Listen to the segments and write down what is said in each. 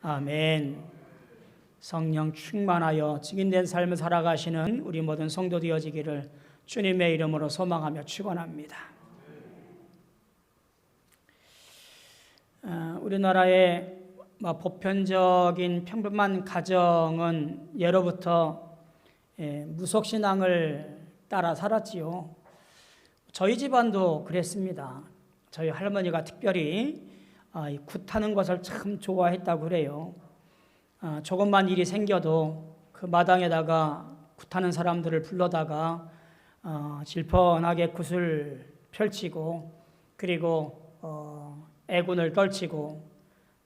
아멘. 성령 충만하여 증인된 삶을 살아가시는 우리 모든 성도 되어지기를 주님의 이름으로 소망하며 축원합니다. 우리나라의 보편적인 평범한 가정은 예로부터 무속신앙을 따라 살았지요. 저희 집안도 그랬습니다. 저희 할머니가 특별히 굿하는 것을 참 좋아했다고 그래요. 조금만 일이 생겨도 그 마당에다가 굿하는 사람들을 불러다가 질펀하게 굿을 펼치고, 그리고 애군을 떨치고,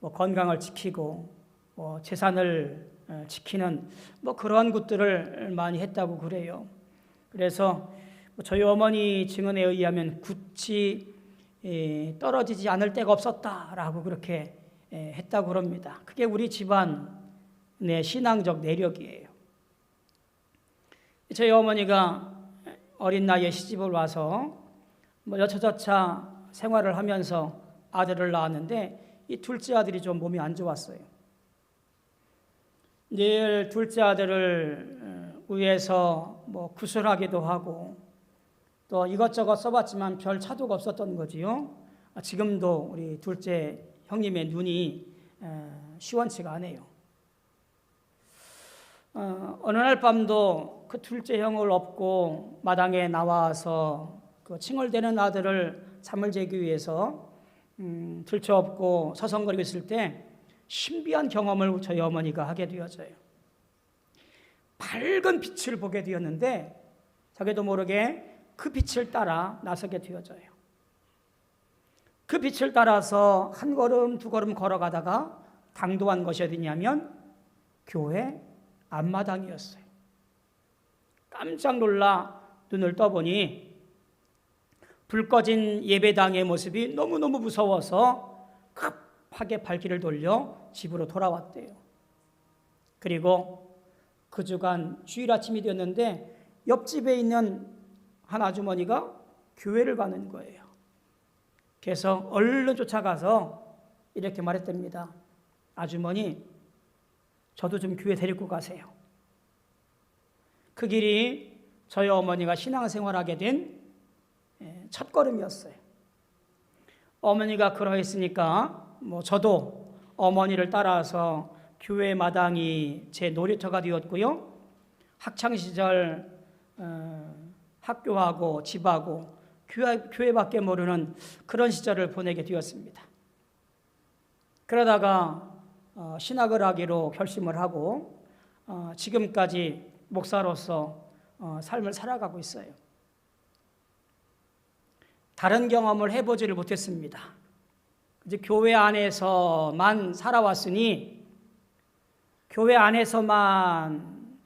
건강을 지키고, 재산을 지키는 그러한 굿들을 많이 했다고 그래요. 그래서 저희 어머니 증언에 의하면 굿이 떨어지지 않을 때가 없었다라고 그렇게 했다고 그럽니다. 그게 우리 집안의 신앙적 내력이에요. 저희 어머니가 어린 나이에 시집을 와서 여차저차 생활을 하면서 아들을 낳았는데 이 둘째 아들이 좀 몸이 안 좋았어요. 늘 둘째 아들을 위해서 구술하기도 하고 또 이것저것 써봤지만 별 차도가 없었던 거지요. 지금도 우리 둘째 형님의 눈이 시원치가 않아요. 어느 날 밤도 그 둘째 형을 업고 마당에 나와서 그 칭얼대는 아들을 잠을 재기 위해서 들쳐업고 서성거리고 있을 때 신비한 경험을 저희 어머니가 하게 되어져요. 밝은 빛을 보게 되었는데 자기도 모르게 그 빛을 따라 나서게 되어져요. 그 빛을 따라서 한 걸음 두 걸음 걸어가다가 당도한 것이 어디냐면 교회 앞마당이었어요. 깜짝 놀라 눈을 떠보니 불 꺼진 예배당의 모습이 너무너무 무서워서 급하게 발길을 돌려 집으로 돌아왔대요. 그리고 그 주간 주일 아침이 되었는데 옆집에 있는 한 아주머니가 교회를 가는 거예요. 그래서 얼른 쫓아가서 이렇게 말했답니다. 아주머니, 저도 좀 교회 데리고 가세요. 그 길이 저희 어머니가 신앙생활하게 된 첫걸음이었어요. 어머니가 그러했으니까 저도 어머니를 따라서 교회 마당이 제 놀이터가 되었고요. 학창시절 학교하고 집하고 교회밖에 모르는 그런 시절을 보내게 되었습니다. 그러다가 신학을 하기로 결심을 하고 지금까지 목사로서 삶을 살아가고 있어요. 다른 경험을 해보지를 못했습니다. 이제 교회 안에서만 살아왔으니 교회 안에서만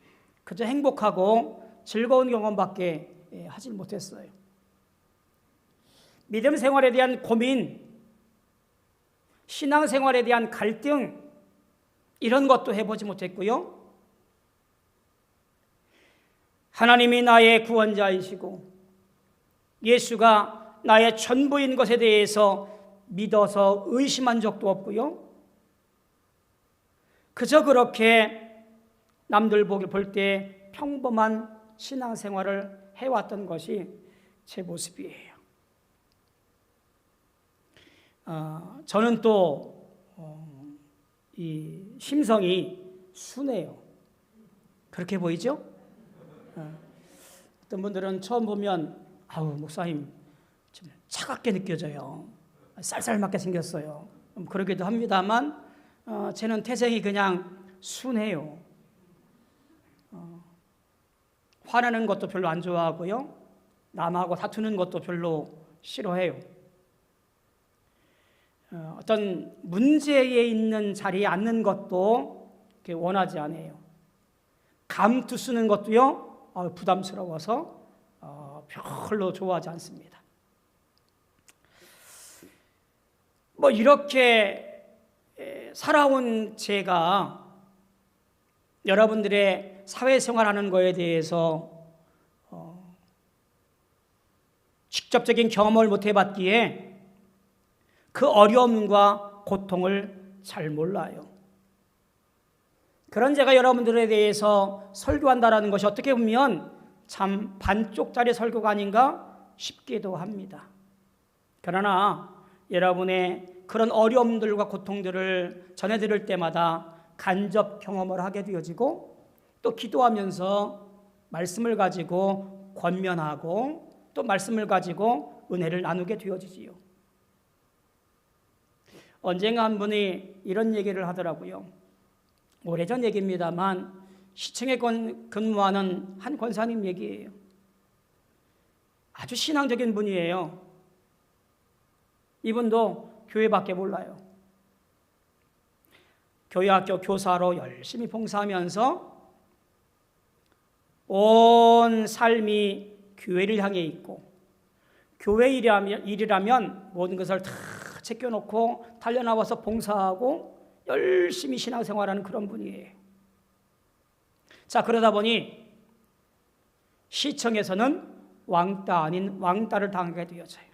그저 행복하고 즐거운 경험밖에 하질 못했어요. 믿음 생활에 대한 고민, 신앙 생활에 대한 갈등, 이런 것도 해보지 못했고요. 하나님이 나의 구원자이시고 예수가 나의 전부인 것에 대해서 믿어서 의심한 적도 없고요. 그저 그렇게 남들 볼 때 평범한 신앙생활을 해왔던 것이 제 모습이에요. 저는 또 이 심성이 순해요. 그렇게 보이죠? 어떤 분들은 처음 보면 목사님 좀 차갑게 느껴져요. 쌀쌀맞게 생겼어요. 그러기도 합니다만 저는 태생이 그냥 순해요. 화내는 것도 별로 안 좋아하고요. 남하고 다투는 것도 별로 싫어해요. 어떤 문제에 있는 자리에 앉는 것도 원하지 않아요. 감투 쓰는 것도요, 부담스러워서 별로 좋아하지 않습니다. 이렇게 살아온 제가 여러분들의 사회생활하는 거에 대해서 직접적인 경험을 못 해봤기에 그 어려움과 고통을 잘 몰라요. 그런 제가 여러분들에 대해서 설교한다라는 것이 어떻게 보면 참 반쪽짜리 설교가 아닌가 싶기도 합니다. 그러나 여러분의 그런 어려움들과 고통들을 전해드릴 때마다 간접 경험을 하게 되어지고 또 기도하면서 말씀을 가지고 권면하고 또 말씀을 가지고 은혜를 나누게 되어지지요. 언젠가 한 분이 이런 얘기를 하더라고요. 오래전 얘기입니다만 시청에 근무하는 한 권사님 얘기예요. 아주 신앙적인 분이에요. 이분도 교회밖에 몰라요. 교회 학교 교사로 열심히 봉사하면서 온 삶이 교회를 향해 있고 교회 일이라면 모든 것을 다 제껴놓고 달려나와서 봉사하고 열심히 신앙생활하는 그런 분이에요. 자, 그러다 보니 시청에서는 왕따 아닌 왕따를 당하게 되어져요.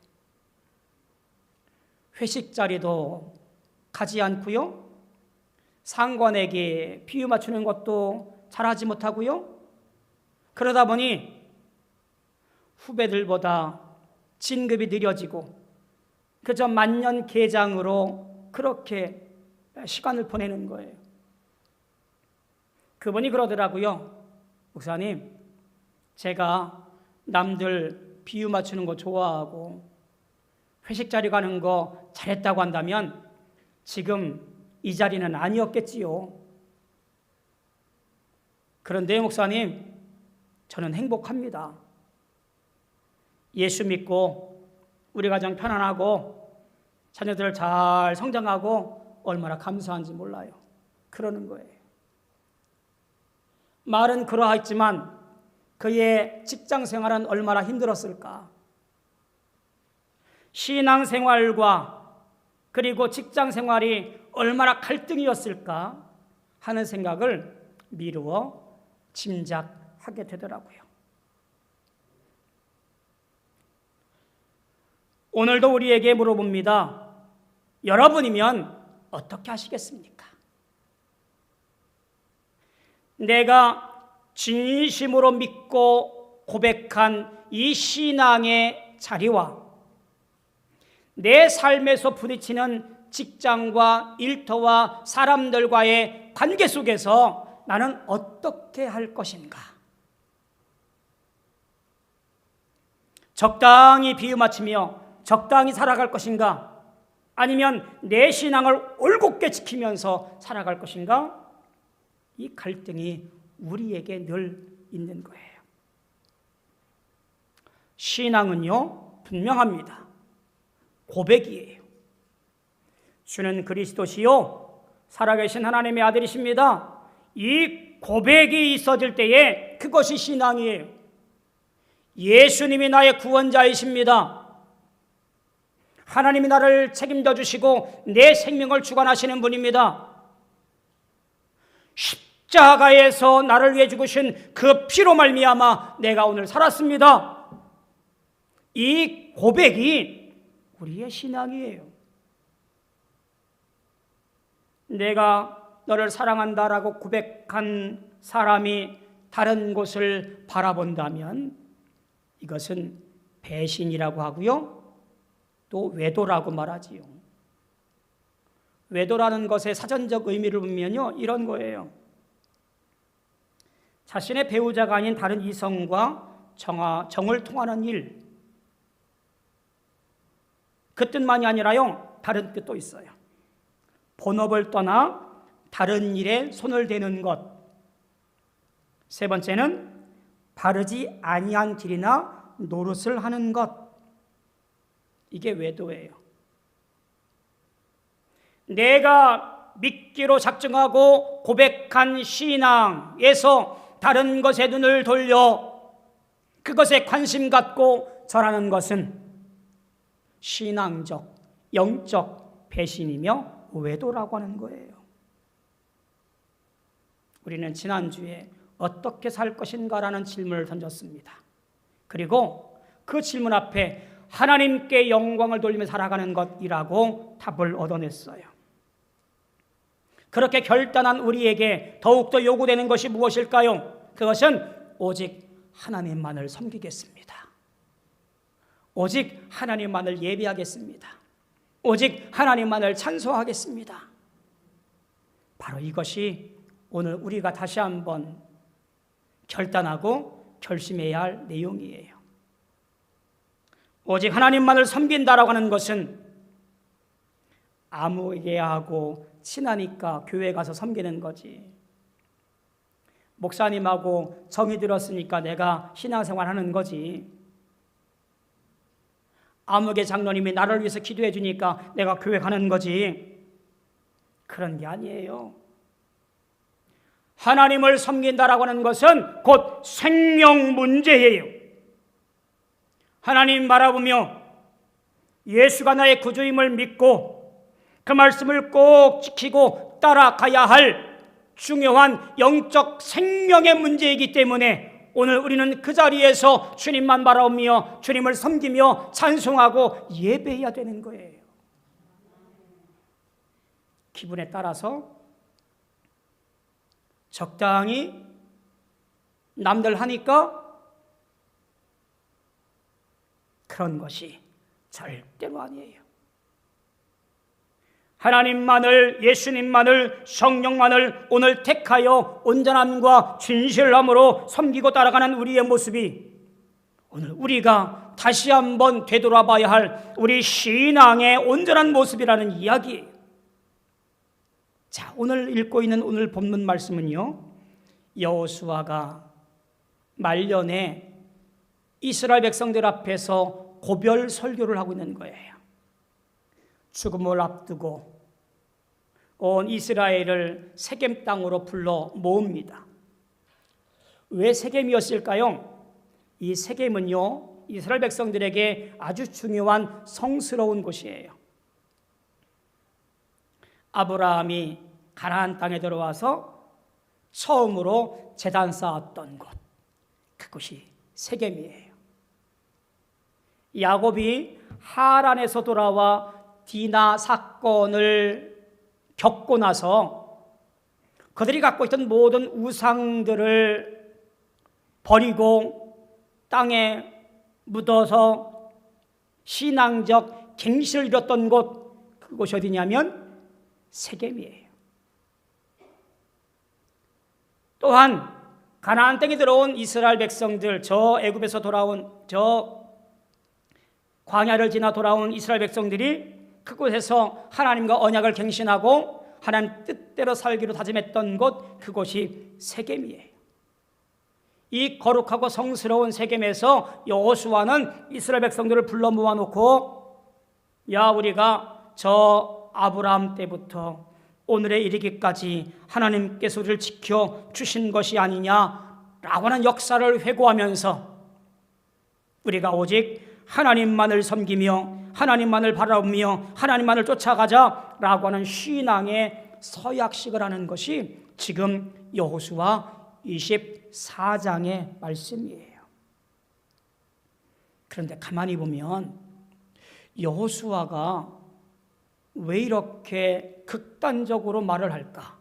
회식 자리도 가지 않고요. 상관에게 비유 맞추는 것도 잘하지 못하고요. 그러다 보니 후배들보다 진급이 느려지고 그저 만년 계장으로 그렇게 시간을 보내는 거예요. 그분이 그러더라고요. 목사님, 제가 남들 비유 맞추는 거 좋아하고 회식 자리 가는 거 잘했다고 한다면 지금 이 자리는 아니었겠지요. 그런데 목사님, 저는 행복합니다. 예수 믿고 우리 가정 편안하고 자녀들 잘 성장하고 얼마나 감사한지 몰라요. 그러는 거예요. 말은 그러하지만 그의 직장 생활은 얼마나 힘들었을까. 신앙생활과 그리고 직장 생활이 얼마나 갈등이었을까 하는 생각을 미루어 짐작하게 되더라고요. 오늘도 우리에게 물어봅니다. 여러분이면 어떻게 하시겠습니까? 내가 진심으로 믿고 고백한 이 신앙의 자리와 내 삶에서 부딪히는 직장과 일터와 사람들과의 관계 속에서 나는 어떻게 할 것인가? 적당히 비유 맞추며 적당히 살아갈 것인가? 아니면 내 신앙을 올곧게 지키면서 살아갈 것인가? 이 갈등이 우리에게 늘 있는 거예요. 신앙은요, 분명합니다. 고백이에요. 주는 그리스도시요 살아계신 하나님의 아들이십니다. 이 고백이 있어질 때에 그것이 신앙이에요. 예수님이 나의 구원자이십니다. 하나님이 나를 책임져 주시고 내 생명을 주관하시는 분입니다. 십자가에서 나를 위해 죽으신 그 피로 말미암아 내가 오늘 살았습니다. 이 고백이 우리의 신앙이에요. 내가 너를 사랑한다라고 고백한 사람이 다른 곳을 바라본다면 이것은 배신이라고 하고요. 또 외도라고 말하지요. 외도라는 것의 사전적 의미를 보면요, 이런 거예요. 자신의 배우자가 아닌 다른 이성과 정을 통하는 일. 그 뜻만이 아니라요, 다른 뜻도 있어요. 본업을 떠나 다른 일에 손을 대는 것. 세 번째는 바르지 아니한 길이나 노릇을 하는 것. 이게 외도예요. 내가 믿기로 작정하고 고백한 신앙에서 다른 것에 눈을 돌려 그것에 관심 갖고 전하는 것은 신앙적, 영적 배신이며 외도라고 하는 거예요. 우리는 지난주에 어떻게 살 것인가라는 질문을 던졌습니다. 그리고 그 질문 앞에 하나님께 영광을 돌리며 살아가는 것이라고 답을 얻어냈어요. 그렇게 결단한 우리에게 더욱더 요구되는 것이 무엇일까요? 그것은 오직 하나님만을 섬기겠습니다. 오직 하나님만을 예배하겠습니다. 오직 하나님만을 찬송하겠습니다. 바로 이것이 오늘 우리가 다시 한번 결단하고 결심해야 할 내용이에요. 오직 하나님만을 섬긴다라고 하는 것은 아무개하고 친하니까 교회 가서 섬기는 거지. 목사님하고 정이 들었으니까 내가 신앙생활 하는 거지. 아무개 장로님이 나를 위해서 기도해 주니까 내가 교회 가는 거지. 그런 게 아니에요. 하나님을 섬긴다라고 하는 것은 곧 생명 문제예요. 하나님 바라보며 예수가 나의 구주임을 믿고 그 말씀을 꼭 지키고 따라가야 할 중요한 영적 생명의 문제이기 때문에 오늘 우리는 그 자리에서 주님만 바라보며 주님을 섬기며 찬송하고 예배해야 되는 거예요. 기분에 따라서 적당히 남들 하니까 그런 것이 절대로 아니에요. 하나님만을, 예수님만을, 성령만을 오늘 택하여 온전함과 진실함으로 섬기고 따라가는 우리의 모습이 오늘 우리가 다시 한번 되돌아봐야 할 우리 신앙의 온전한 모습이라는 이야기예요. 자, 오늘 읽고 있는 오늘 본문 말씀은요, 여호수아가 말년에 이스라엘 백성들 앞에서 고별 설교를 하고 있는 거예요. 죽음을 앞두고 온 이스라엘을 세겜 땅으로 불러 모읍니다. 왜 세겜이었을까요? 이 세겜은요, 이스라엘 백성들에게 아주 중요한 성스러운 곳이에요. 아브라함이 가나안 땅에 들어와서 처음으로 제단 쌓았던 곳, 그곳이 세겜이에요. 야곱이 하란에서 돌아와 디나 사건을 겪고 나서 그들이 갖고 있던 모든 우상들을 버리고 땅에 묻어서 신앙적 갱신을 이뤘던 곳, 그곳이 어디냐면 세겜이에요. 또한 가나안 땅에 들어온 이스라엘 백성들, 저 애굽에서 돌아온, 저 광야를 지나 돌아온 이스라엘 백성들이 그곳에서 하나님과 언약을 갱신하고 하나님 뜻대로 살기로 다짐했던 곳, 그곳이 세겜이에요. 이 거룩하고 성스러운 세겜에서 여호수아는 이스라엘 백성들을 불러 모아놓고, 야, 우리가 저 아브라함 때부터 오늘에 이르기까지 하나님께서 우리를 지켜 주신 것이 아니냐라고 하는 역사를 회고하면서 우리가 오직 하나님만을 섬기며 하나님만을 바라보며 하나님만을 쫓아가자라고 하는 신앙의 서약식을 하는 것이 지금 여호수아 24장의 말씀이에요. 그런데 가만히 보면 여호수아가 왜 이렇게 극단적으로 말을 할까?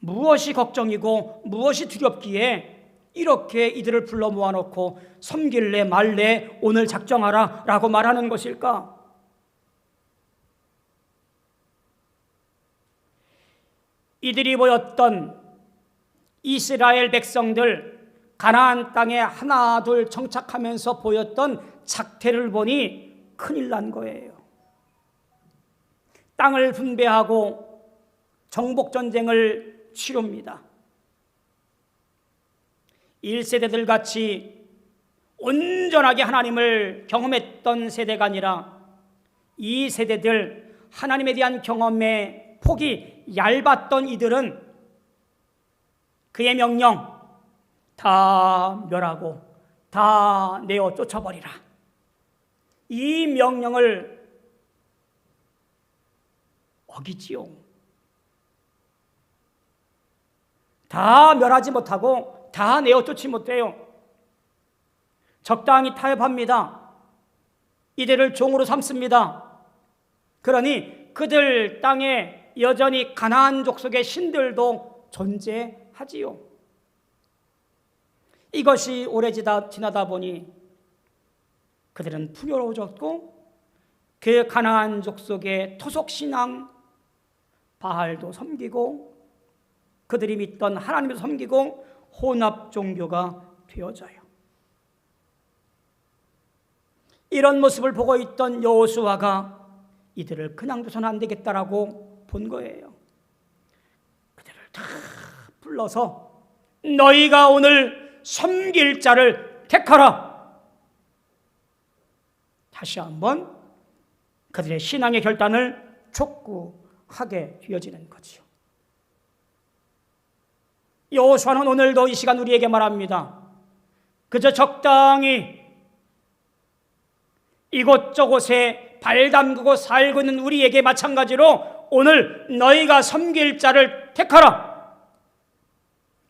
무엇이 걱정이고 무엇이 두렵기에 이렇게 이들을 불러 모아놓고 섬길래 말래 오늘 작정하라 라고 말하는 것일까? 이들이 보였던 이스라엘 백성들 가나안 땅에 하나 둘 정착하면서 보였던 작태를 보니 큰일 난 거예요. 땅을 분배하고 정복전쟁을 치릅니다. 1세대들 같이 온전하게 하나님을 경험했던 세대가 아니라 2세대들 하나님에 대한 경험의 폭이 얇았던 이들은 그의 명령 다 멸하고 다 내어 쫓아버리라, 이 명령을 어기지요. 다 멸하지 못하고 다 내어 쫓지 못해요. 적당히 타협합니다. 이들을 종으로 삼습니다. 그러니 그들 땅에 여전히 가나안 족속의 신들도 존재하지요. 이것이 오래 지나다 보니 그들은 풍요로워졌고 그 가나안 족속의 토속신앙 바알도 섬기고 그들이 믿던 하나님을 섬기고 혼합 종교가 되어져요. 이런 모습을 보고 있던 여호수아가 이들을 그냥 둬서는 안 되겠다라고 본 거예요. 그들을 다 불러서 너희가 오늘 섬길 자를 택하라. 다시 한번 그들의 신앙의 결단을 촉구하게 되어지는 거지요. 여호수아는 오늘도 이 시간 우리에게 말합니다. 그저 적당히 이곳저곳에 발 담그고 살고 있는 우리에게 마찬가지로 오늘 너희가 섬길 자를 택하라.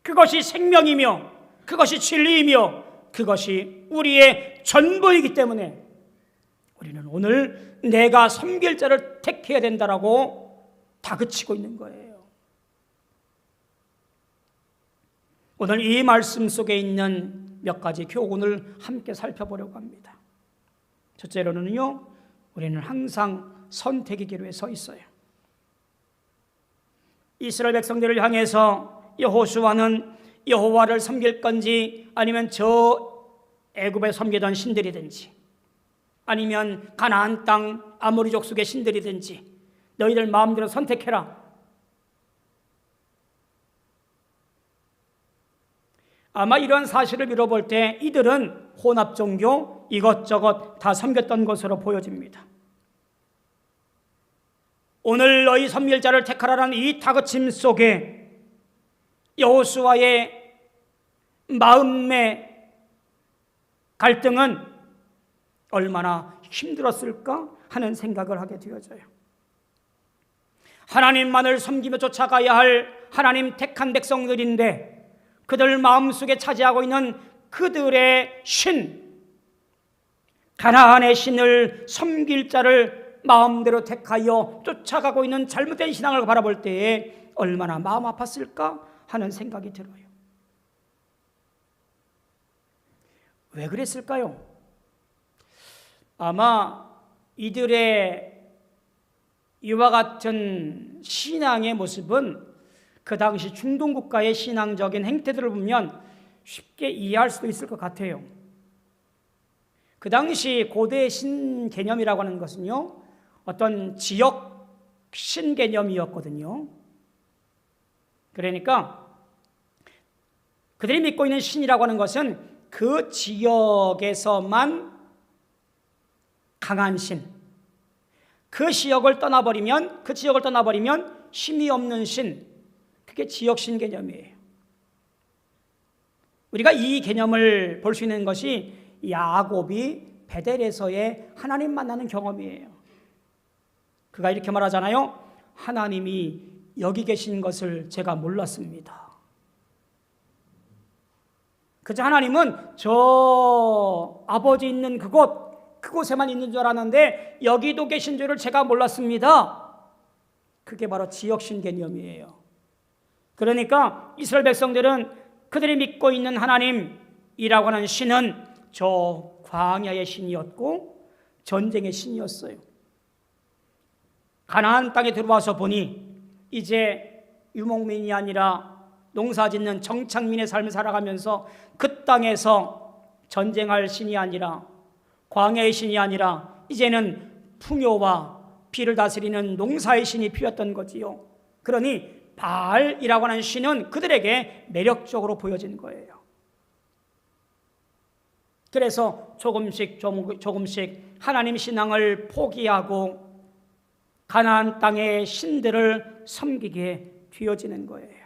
그것이 생명이며 그것이 진리이며 그것이 우리의 전부이기 때문에 우리는 오늘 내가 섬길 자를 택해야 된다라고 다그치고 있는 거예요. 오늘 이 말씀 속에 있는 몇 가지 교훈을 함께 살펴보려고 합니다. 첫째로는요, 우리는 항상 선택의 기로에 서 있어요. 이스라엘 백성들을 향해서 여호수아는 여호와를 섬길 건지 아니면 저 애굽에 섬기던 신들이든지 아니면 가나안 땅 아모리 족속의 신들이든지 너희들 마음대로 선택해라. 아마 이런 사실을 미뤄볼 때 이들은 혼합 종교 이것저것 다 섬겼던 것으로 보여집니다. 오늘 너희 섬길 자를 택하라는 이 다그침 속에 여호수아의 마음의 갈등은 얼마나 힘들었을까 하는 생각을 하게 되어져요. 하나님만을 섬기며 쫓아가야 할 하나님 택한 백성들인데 그들 마음속에 차지하고 있는 그들의 신, 가나안의 신을 섬길 자를 마음대로 택하여 쫓아가고 있는 잘못된 신앙을 바라볼 때에 얼마나 마음 아팠을까 하는 생각이 들어요. 왜 그랬을까요? 아마 이들의 이와 같은 신앙의 모습은 그 당시 중동 국가의 신앙적인 행태들을 보면 쉽게 이해할 수도 있을 것 같아요. 그 당시 고대 신 개념이라고 하는 것은요, 어떤 지역 신 개념이었거든요. 그러니까 그들이 믿고 있는 신이라고 하는 것은 그 지역에서만 강한 신, 그 지역을 떠나버리면 힘이 없는 신, 그게 지역신 개념이에요. 우리가 이 개념을 볼 수 있는 것이 야곱이 베델에서의 하나님 만나는 경험이에요. 그가 이렇게 말하잖아요. 하나님이 여기 계신 것을 제가 몰랐습니다. 그저 하나님은 저 아버지 있는 그곳에만 있는 줄 알았는데 여기도 계신 줄을 제가 몰랐습니다. 그게 바로 지역신 개념이에요. 그러니까 이스라엘 백성들은 그들이 믿고 있는 하나님이라고 하는 신은 저 광야의 신이었고 전쟁의 신이었어요. 가나안 땅에 들어와서 보니 이제 유목민이 아니라 농사짓는 정착민의 삶을 살아가면서 그 땅에서 전쟁할 신이 아니라 광야의 신이 아니라 이제는 풍요와 비를 다스리는 농사의 신이 피었던 거지요. 그러니 바알이라고 하는 신은 그들에게 매력적으로 보여진 거예요. 그래서 조금씩 하나님 신앙을 포기하고 가나안 땅의 신들을 섬기게 되어지는 거예요.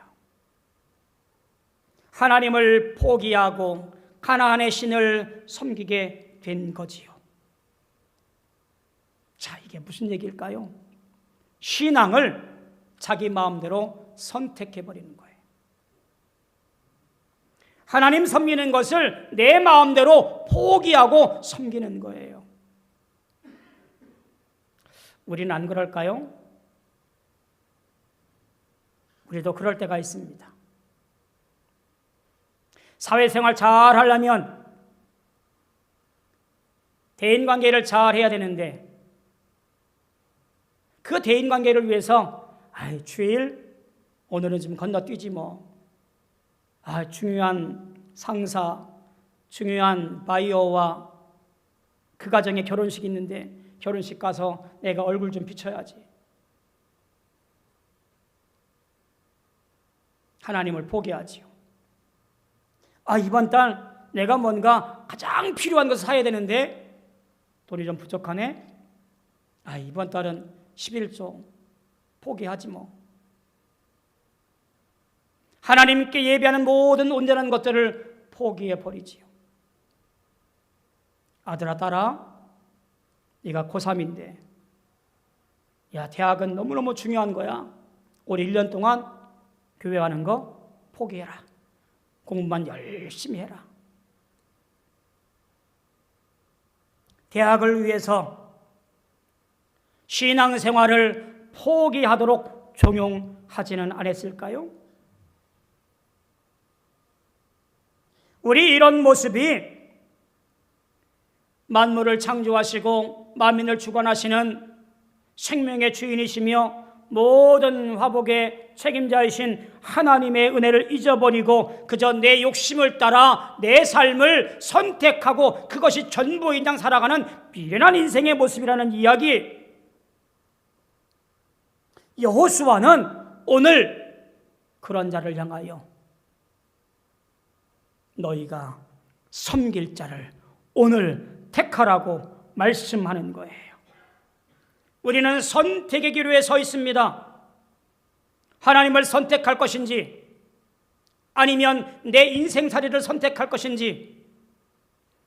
하나님을 포기하고 가나안의 신을 섬기게 된 거지요. 자, 이게 무슨 얘기일까요? 신앙을 자기 마음대로 선택해버리는 거예요. 하나님 섬기는 것을 내 마음대로 포기하고 섬기는 거예요. 우리는 안 그럴까요? 우리도 그럴 때가 있습니다. 사회생활 잘 하려면 대인관계를 잘 해야 되는데 그 대인관계를 위해서 주일 오늘은 좀 건너뛰지 뭐. 중요한 상사, 중요한 바이어와 그 가정에 결혼식 있는데 결혼식 가서 내가 얼굴 좀 비춰야지. 하나님을 포기하지요. 이번 달 내가 뭔가 가장 필요한 것을 사야 되는데 돈이 좀 부족하네. 이번 달은 11조 포기하지 뭐. 하나님께 예배하는 모든 온전한 것들을 포기해 버리지요. 아들아 딸아, 네가 고3인데 대학은 너무너무 중요한 거야. 올 1년 동안 교회 가는 거 포기해라. 공부만 열심히 해라. 대학을 위해서 신앙생활을 포기하도록 종용하지는 않았을까요? 우리 이런 모습이 만물을 창조하시고 만민을 주관하시는 생명의 주인이시며 모든 화복의 책임자이신 하나님의 은혜를 잊어버리고 그저 내 욕심을 따라 내 삶을 선택하고 그것이 전부인 양 살아가는 미련한 인생의 모습이라는 이야기. 여호수아는 오늘 그런 자를 향하여 너희가 섬길 자를 오늘 택하라고 말씀하는 거예요. 우리는 선택의 기로에 서 있습니다. 하나님을 선택할 것인지 아니면 내 인생살이를 선택할 것인지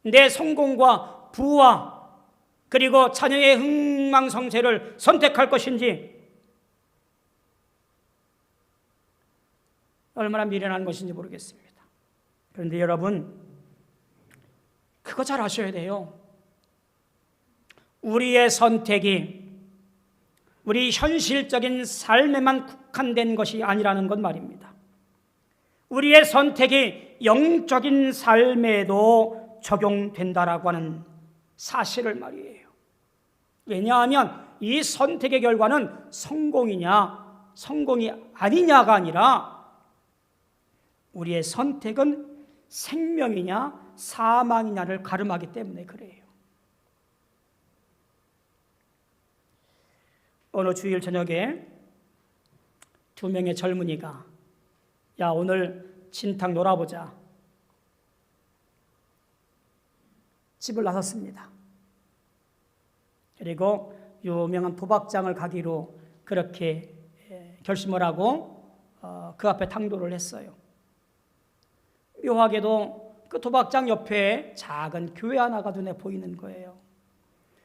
내 성공과 부와 그리고 자녀의 흥망성쇠를 선택할 것인지 얼마나 미련한 것인지 모르겠습니다. 그런데 여러분 그거 잘 아셔야 돼요. 우리의 선택이 우리 현실적인 삶에만 국한된 것이 아니라는 것 말입니다. 우리의 선택이 영적인 삶에도 적용된다라고 하는 사실을 말이에요. 왜냐하면 이 선택의 결과는 성공이냐 성공이 아니냐가 아니라 우리의 선택은 생명이냐 사망이냐를 가름하기 때문에 그래요. 어느 주일 저녁에 두 명의 젊은이가 오늘 진탕 놀아보자. 집을 나섰습니다. 그리고 유명한 도박장을 가기로 그렇게 결심을 하고 그 앞에 탕도를 했어요. 묘하게도 그 도박장 옆에 작은 교회 하나가 눈에 보이는 거예요.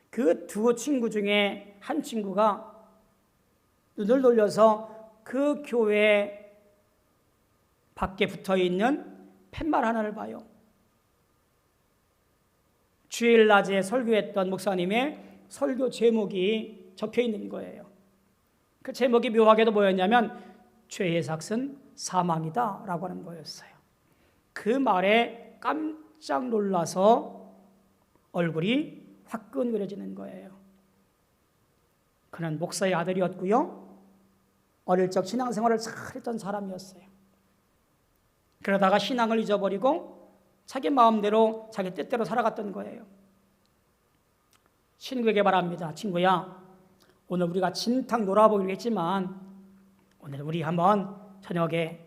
그 두 친구 중에 한 친구가 눈을 돌려서 그 교회 밖에 붙어있는 팻말 하나를 봐요. 주일 낮에 설교했던 목사님의 설교 제목이 적혀 있는 거예요. 그 제목이 묘하게도 뭐였냐면 죄의 삭은 사망이다 라고 하는 거였어요. 그 말에 깜짝 놀라서 얼굴이 화끈거려지는 거예요. 그는 목사의 아들이었고요. 어릴 적 신앙생활을 잘 했던 사람이었어요. 그러다가 신앙을 잊어버리고 자기 마음대로 자기 뜻대로 살아갔던 거예요. 친구에게 말합니다. 친구야, 오늘 우리가 진탕 놀아보기로 했지만 오늘 우리 한번 저녁에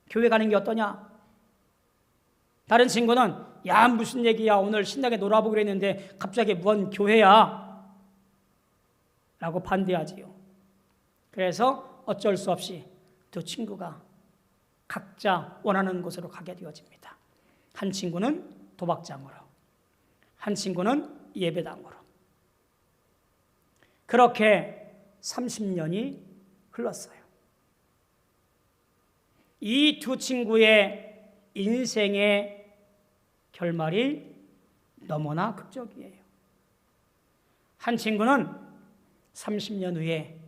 교회 가는 게 어떠냐? 다른 친구는 무슨 얘기야, 오늘 신나게 놀아보기로 했는데 갑자기 뭔 교회야? 라고 반대하지요. 그래서 어쩔 수 없이 두 친구가 각자 원하는 곳으로 가게 되어집니다. 한 친구는 도박장으로, 한 친구는 예배당으로. 그렇게 30년이 흘렀어요. 이 두 친구의 인생의 결말이 너무나 극적이에요. 한 친구는 30년 후에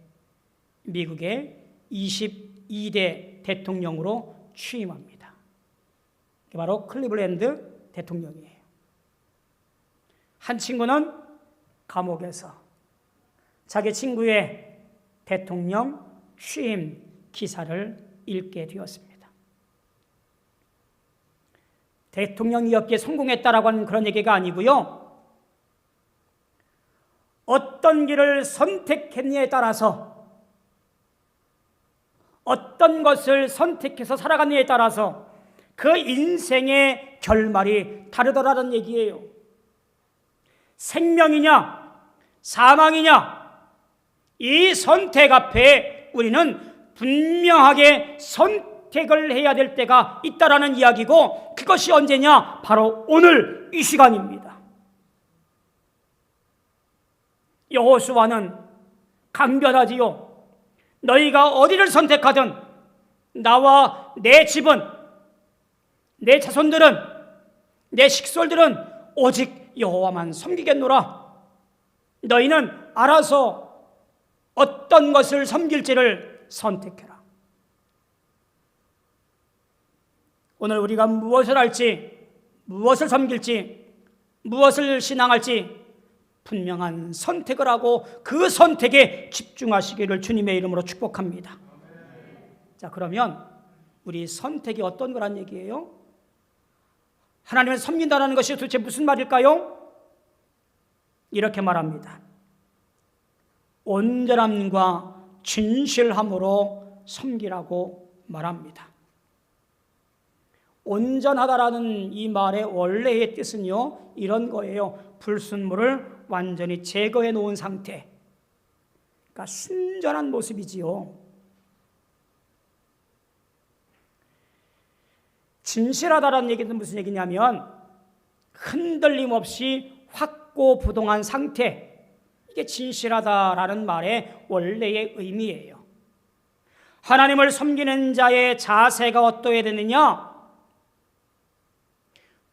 미국의 22대 대통령으로 취임합니다. 그게 바로 클리블랜드 대통령이에요. 한 친구는 감옥에서 자기 친구의 대통령 취임 기사를 읽게 되었습니다. 대통령이었기에 성공했다라고 하는 그런 얘기가 아니고요. 어떤 길을 선택했느냐에 따라서, 어떤 것을 선택해서 살아갔느냐에 따라서 그 인생의 결말이 다르더라는 얘기예요. 생명이냐 사망이냐, 이 선택 앞에 우리는 분명하게 선택을 해야 될 때가 있다라는 이야기고, 그것이 언제냐? 바로 오늘 이 시간입니다. 여호수아는 강변하지요. 너희가 어디를 선택하든 나와 내 집은, 내 자손들은, 내 식솔들은 오직 여호와만 섬기겠노라. 너희는 알아서 어떤 것을 섬길지를 선택해라. 오늘 우리가 무엇을 할지, 무엇을 섬길지, 무엇을 신앙할지 분명한 선택을 하고 그 선택에 집중하시기를 주님의 이름으로 축복합니다. 자, 그러면 우리 선택이 어떤 거란 얘기예요? 하나님을 섬긴다는 것이 도대체 무슨 말일까요? 이렇게 말합니다. 온전함과 진실함으로 섬기라고 말합니다. 온전하다라는 이 말의 원래의 뜻은요, 이런 거예요. 불순물을 완전히 제거해 놓은 상태, 그러니까 순전한 모습이지요. 진실하다라는 얘기는 무슨 얘기냐면 흔들림 없이 확고부동한 상태, 이게 진실하다라는 말의 원래의 의미예요. 하나님을 섬기는 자의 자세가 어떠해야 되느냐?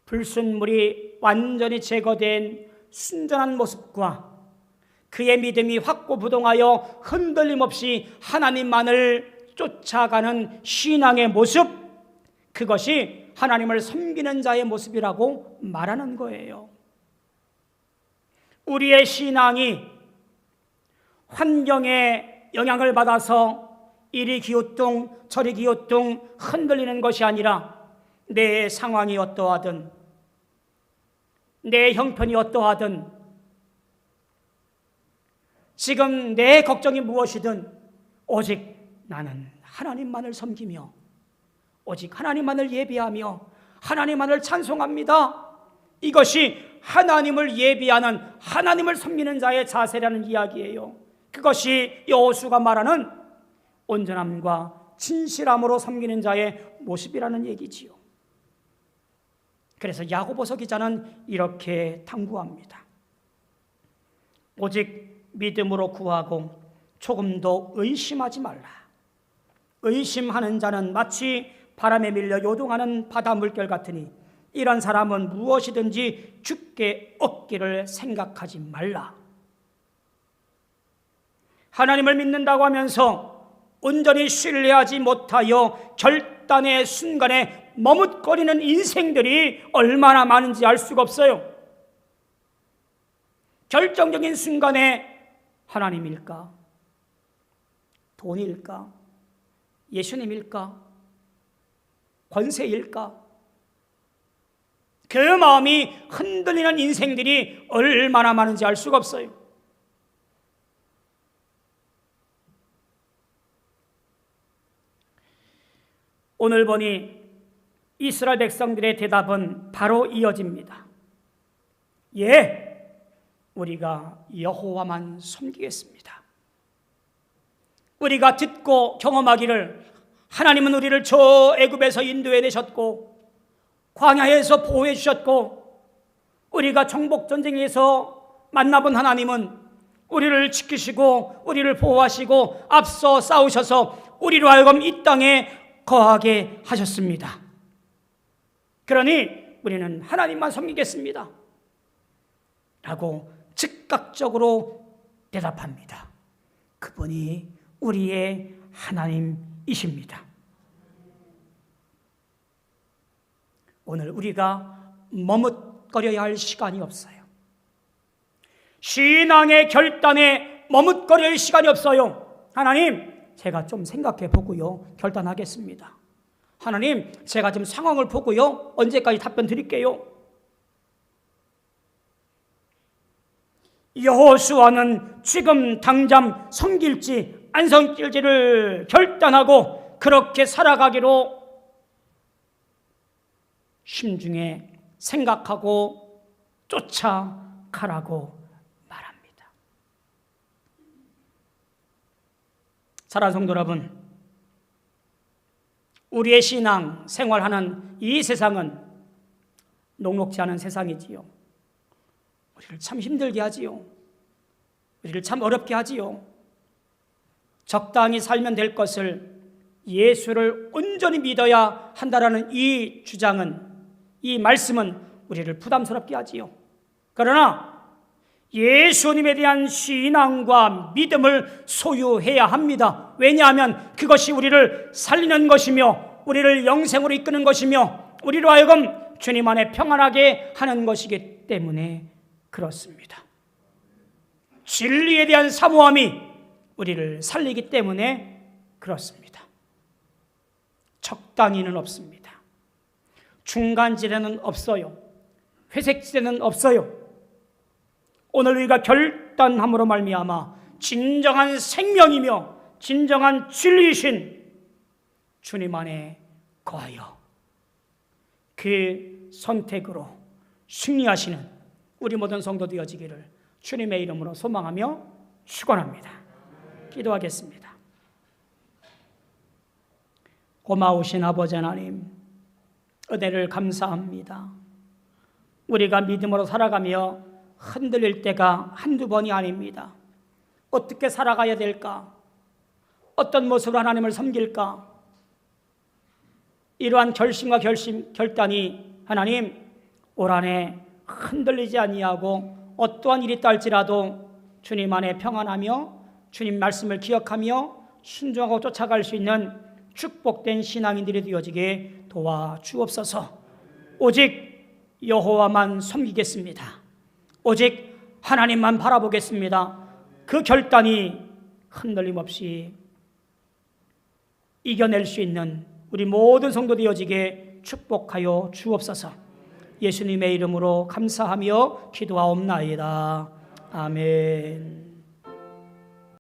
불순물이 완전히 제거된 순전한 모습과 그의 믿음이 확고부동하여 흔들림 없이 하나님만을 쫓아가는 신앙의 모습, 그것이 하나님을 섬기는 자의 모습이라고 말하는 거예요. 우리의 신앙이 환경에 영향을 받아서 이리 기우뚱 저리 기우뚱 흔들리는 것이 아니라 내 상황이 어떠하든, 내 형편이 어떠하든, 지금 내 걱정이 무엇이든 오직 나는 하나님만을 섬기며 오직 하나님만을 예배하며 하나님만을 찬송합니다. 이것이 하나님을 예배하는, 하나님을 섬기는 자의 자세라는 이야기예요. 그것이 여호수아가 말하는 온전함과 진실함으로 섬기는 자의 모습이라는 얘기지요. 그래서 야고보서 기자는 이렇게 당부합니다. 오직 믿음으로 구하고 조금도 의심하지 말라. 의심하는 자는 마치 바람에 밀려 요동하는 바다 물결 같으니 이런 사람은 무엇이든지 죽게 얻기를 생각하지 말라. 하나님을 믿는다고 하면서 온전히 신뢰하지 못하여 결단의 순간에 머뭇거리는 인생들이 얼마나 많은지 알 수가 없어요. 결정적인 순간에 하나님일까? 돈일까? 예수님일까? 권세일까? 그 마음이 흔들리는 인생들이 얼마나 많은지 알 수가 없어요. 오늘 보니 이스라엘 백성들의 대답은 바로 이어집니다. 예, 우리가 여호와만 섬기겠습니다. 우리가 듣고 경험하기를 하나님은 우리를 저 애굽에서 인도해 내셨고 광야에서 보호해 주셨고, 우리가 정복전쟁에서 만나본 하나님은 우리를 지키시고 우리를 보호하시고 앞서 싸우셔서 우리로 하여금 이 땅에 거하게 하셨습니다. 그러니 우리는 하나님만 섬기겠습니다 라고 즉각적으로 대답합니다. 그분이 우리의 하나님이십니다. 오늘 우리가 머뭇거려야 할 시간이 없어요. 신앙의 결단에 머뭇거릴 시간이 없어요. 하나님, 제가 좀 생각해 보고요, 결단하겠습니다. 하나님, 제가 지금 상황을 보고요, 언제까지 답변 드릴게요. 여호수아는 지금 당장 섬길지 안 섬길지를 결단하고 그렇게 살아가기로 심중에 생각하고 쫓아가라고 말합니다. 사랑하는 성도 여러분, 우리의 신앙 생활하는 이 세상은 녹록지 않은 세상이지요. 우리를 참 힘들게 하지요. 우리를 참 어렵게 하지요. 적당히 살면 될 것을 예수를 온전히 믿어야 한다라는 이 주장은, 이 말씀은 우리를 부담스럽게 하지요. 그러나 예수님에 대한 신앙과 믿음을 소유해야 합니다. 왜냐하면 그것이 우리를 살리는 것이며 우리를 영생으로 이끄는 것이며 우리로 하여금 주님 안에 평안하게 하는 것이기 때문에 그렇습니다. 진리에 대한 사모함이 우리를 살리기 때문에 그렇습니다. 적당히는 없습니다. 중간지대는 없어요. 회색지대는 없어요. 오늘 우리가 결단함으로 말미암아 진정한 생명이며 진정한 진리이신 주님 안에 거하여 그 선택으로 승리하시는 우리 모든 성도 되어지기를 주님의 이름으로 소망하며 축원합니다. 기도하겠습니다. 고마우신 아버지 하나님, 은혜를 감사합니다. 우리가 믿음으로 살아가며 흔들릴 때가 한두 번이 아닙니다. 어떻게 살아가야 될까? 어떤 모습으로 하나님을 섬길까? 이러한 결심과 결단이 하나님 올 한해 흔들리지 아니하고 어떠한 일이 있다 할지라도 주님 안에 평안하며 주님 말씀을 기억하며 순종하고 쫓아갈 수 있는 축복된 신앙인들이 되어지게 도와주옵소서. 오직 여호와만 섬기겠습니다. 오직 하나님만 바라보겠습니다. 그 결단이 흔들림 없이 이겨낼 수 있는 우리 모든 성도 되어지게 축복하여 주옵소서. 예수님의 이름으로 감사하며 기도하옵나이다. 아멘.